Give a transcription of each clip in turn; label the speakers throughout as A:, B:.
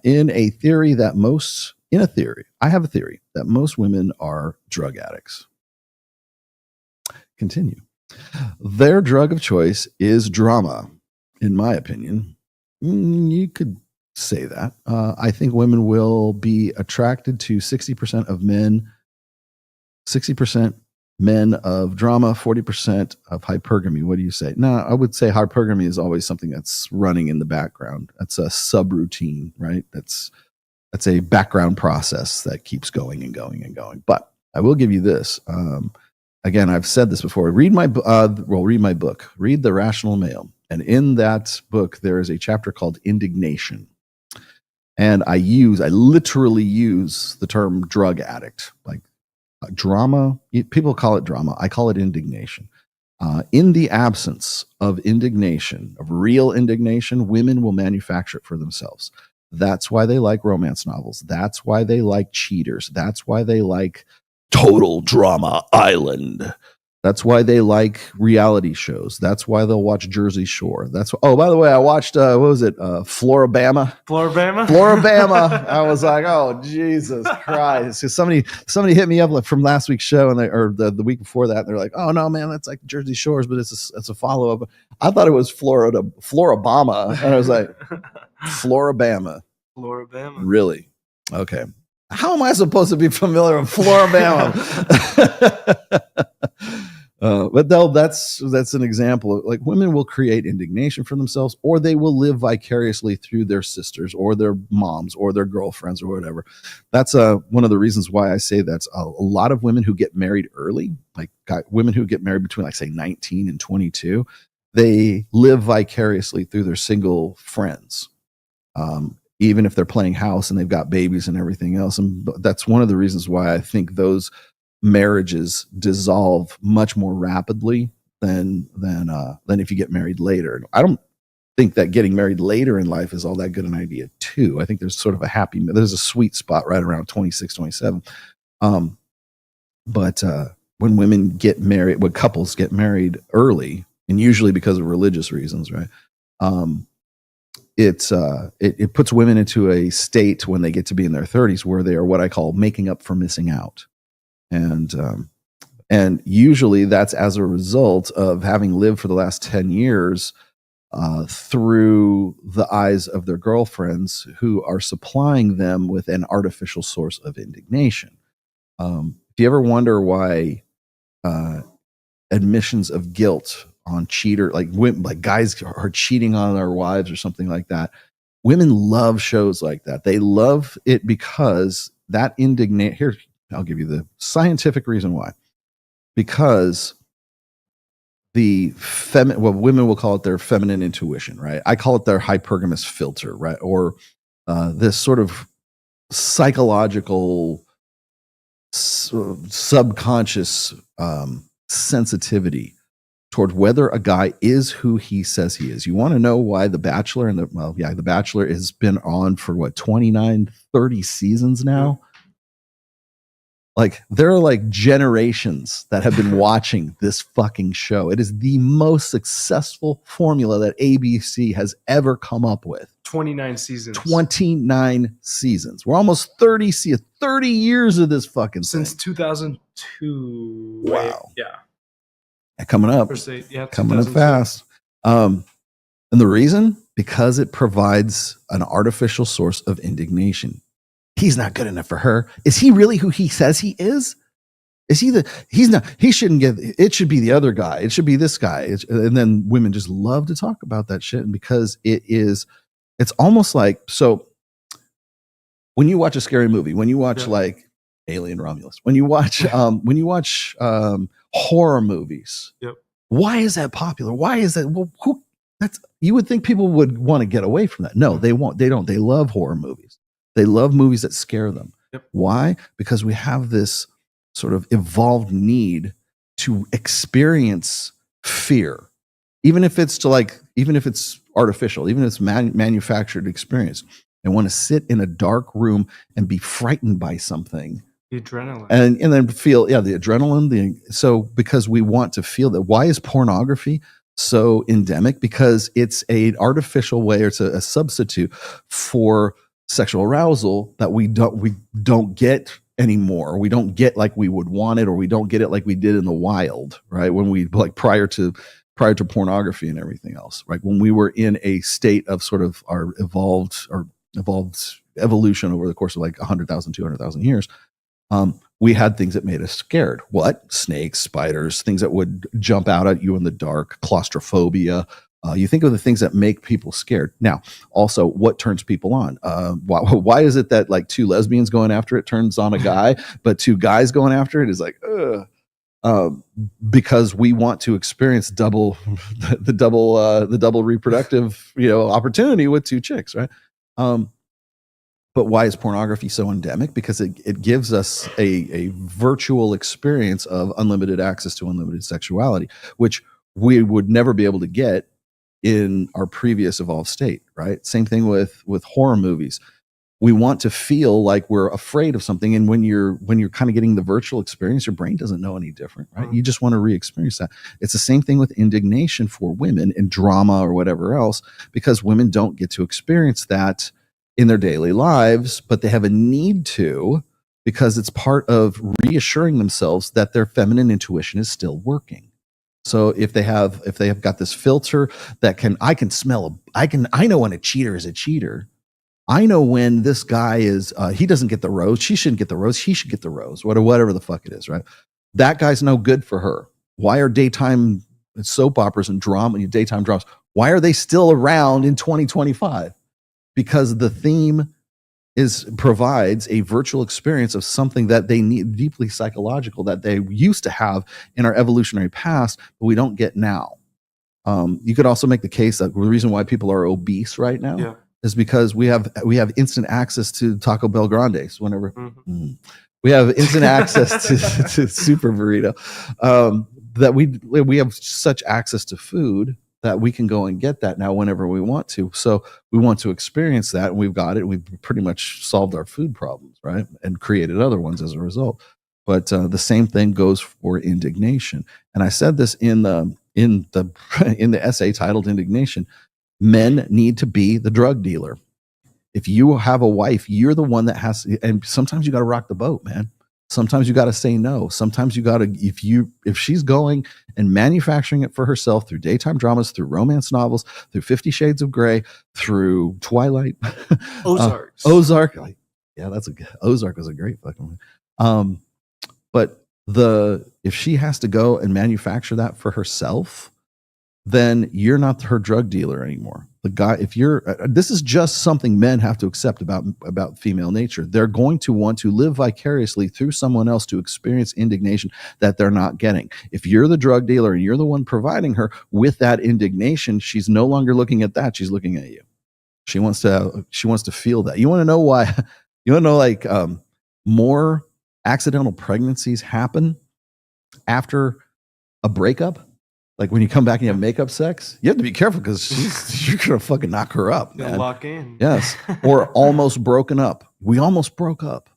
A: in a theory, I have a theory that most women are drug addicts. Continue. Their drug of choice is drama, in my opinion. You could say that. I think women will be attracted to 60% of men, 60% men of drama, 40% of hypergamy. What do you say? No, I would say hypergamy is always something that's running in the background. That's a subroutine, right? That's a background process that keeps going and going and going. But I will give you this. Again, I've said this before. Read my book. Read The Rational Male. And in that book, there is a chapter called Indignation. And I literally use the term drug addict, like drama. People call it drama. I call it indignation. In the absence of indignation, of real indignation, women will manufacture it for themselves. That's why they like romance novels. That's why they like cheaters. That's why they like Total Drama Island. That's why they like reality shows. That's why they'll watch Jersey Shore. Oh, by the way, I watched, what was it? Floribama. I was like, oh, Jesus Christ. So somebody hit me up from last week's show or the week before that. And they're like, oh no, man, that's like Jersey Shores, but it's a follow-up. I thought it was Floribama. And I was like, Floribama. Really? Okay. How am I supposed to be familiar with Floribama? But though that's an example of, like, women will create indignation for themselves, or they will live vicariously through their sisters or their moms or their girlfriends or whatever. That's one of the reasons why I say that's a lot of women who get married early, like women who get married between, like, say 19 and 22, they live vicariously through their single friends. Even if they're playing house and they've got babies and everything else. And that's one of the reasons why I think those marriages dissolve much more rapidly than if you get married later. I don't think that getting married later in life is all that good an idea too. I think there's sort of there's a sweet spot right around 26, 27. But when women get married, when couples get married early, and usually because of religious reasons, right? It puts women into a state when they get to be in their 30s where they are what I call making up for missing out. And usually that's as a result of having lived for the last 10 years through the eyes of their girlfriends who are supplying them with an artificial source of indignation. If you ever wonder why admissions of guilt on cheater, like guys are cheating on their wives or something like that, women love shows like that. They love it because that here, I'll give you the scientific reason why. Because women will call it their feminine intuition, right? I call it their hypergamous filter, right? Or this sort of psychological subconscious sensitivity toward whether a guy is who he says he is. You want to know why The Bachelor The Bachelor has been on for 29, 30 seasons now? Like, there are like generations that have been watching this fucking show. It is the most successful formula that ABC has ever come up with.
B: 29 seasons.
A: 29 seasons. We're almost 30 years of this fucking
B: since
A: thing.
B: 2002.
A: Wow.
B: Right? Yeah.
A: Coming up. Coming up fast. And the reason? Because it provides an artificial source of indignation. He's not good enough for her. Is he really who he says he is? He's not, he shouldn't get, it should be the other guy. It should be this guy. And then women just love to talk about that shit. And because it's almost like, so when you watch a scary movie, when you watch like Alien Romulus, when you watch horror movies, why is that popular? Why is that? Well, you would think people would want to get away from that. No, they won't. They don't. They love horror movies. They love movies that scare them. Why? Because we have this sort of evolved need to experience fear, even if it's artificial, even if it's manufactured experience. I want to sit in a dark room and be frightened by something.
B: The adrenaline. And
A: then feel, the adrenaline. So because we want to feel that. Why is pornography so endemic? Because it's an artificial way, or it's a substitute for sexual arousal that we don't get anymore. We don't get like we would want it, or we don't get it like we did in the wild, right? When we like prior to pornography and everything else, right? When we were in a state of sort of our evolved evolution over the course of like 100,000, 200,000 years, we had things that made us scared. What? Snakes, spiders, things that would jump out at you in the dark, claustrophobia. You think of the things that make people scared. Now, also, what turns people on? Why is it that like two lesbians going after it turns on a guy, but two guys going after it is like, because we want to experience the double reproductive opportunity with two chicks, right? But why is pornography so endemic? Because it gives us a virtual experience of unlimited access to unlimited sexuality, which we would never be able to get in our previous evolved state, right? Same thing with horror movies. We want to feel like we're afraid of something, and when you're kind of getting the virtual experience, your brain doesn't know any different, right? You just want to re-experience that. It's the same thing with indignation for women in drama or whatever else, because women don't get to experience that in their daily lives, but they have a need to, because it's part of reassuring themselves that their feminine intuition is still working. So if they have got this filter that I know when a cheater is a cheater. I know when this guy is he doesn't get the rose, she shouldn't get the rose, he should get the rose, whatever the fuck it is, right? That guy's no good for her. Why are daytime soap operas and daytime dramas, why are they still around in 2025? Because the theme provides a virtual experience of something that they need, deeply psychological, that they used to have in our evolutionary past, but we don't get now. You could also make the case that the reason why people are obese right now is because we have instant access to Taco Bell Grandes whenever. We have instant access to Super Burrito. That we have such access to food that we can go and get that now whenever we want to. So we want to experience that, and we've got it. We've pretty much solved our food problems, right? And created other ones as a result. But the same thing goes for indignation. And I said this in the essay titled Indignation. Men need to be the drug dealer. If you have a wife, you're the one that has to, and sometimes you got to rock the boat, man. Sometimes you got to say no. Sometimes you got to, if she's going and manufacturing it for herself through daytime dramas, through romance novels, through 50 Shades of Grey, through Twilight, Ozark. Yeah, Ozark was a great fucking one. But if she has to go and manufacture that for herself, then you're not her drug dealer anymore. The guy, this is just something men have to accept about female nature. They're going to want to live vicariously through someone else to experience indignation that they're not getting. If you're the drug dealer and you're the one providing her with that indignation, she's no longer looking at that. She's looking at you. She wants to feel that. You want to know why? You want to know more accidental pregnancies happen after a breakup? Like when you come back and you have makeup sex, you have to be careful because you're going to fucking knock her up, man.
B: Lock in.
A: Yes. Or almost broken up. We almost broke up.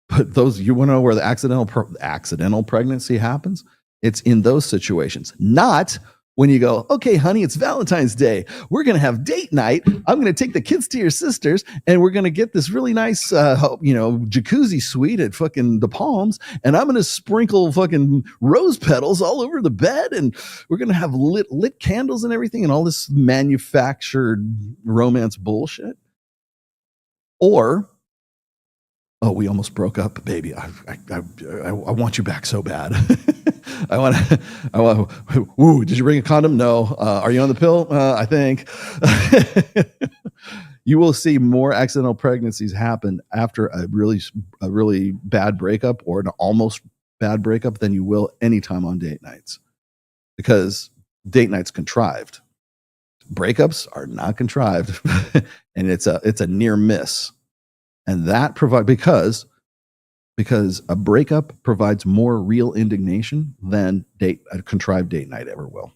A: But you want to know where the accidental pregnancy happens? It's in those situations, not when you go, okay, honey, it's Valentine's Day. We're going to have date night. I'm going to take the kids to your sister's and we're going to get this really nice, jacuzzi suite at fucking the Palms. And I'm going to sprinkle fucking rose petals all over the bed. And we're going to have lit candles and everything and all this manufactured romance bullshit. Or, oh, we almost broke up, baby. I want you back so bad. I want. Ooh, did you bring a condom? No. Are you on the pill? I think. You will see more accidental pregnancies happen after a really bad breakup or an almost bad breakup than you will anytime on date nights, because date nights contrived. Breakups are not contrived, and it's a near miss, and that because a breakup provides more real indignation than a contrived date night ever will.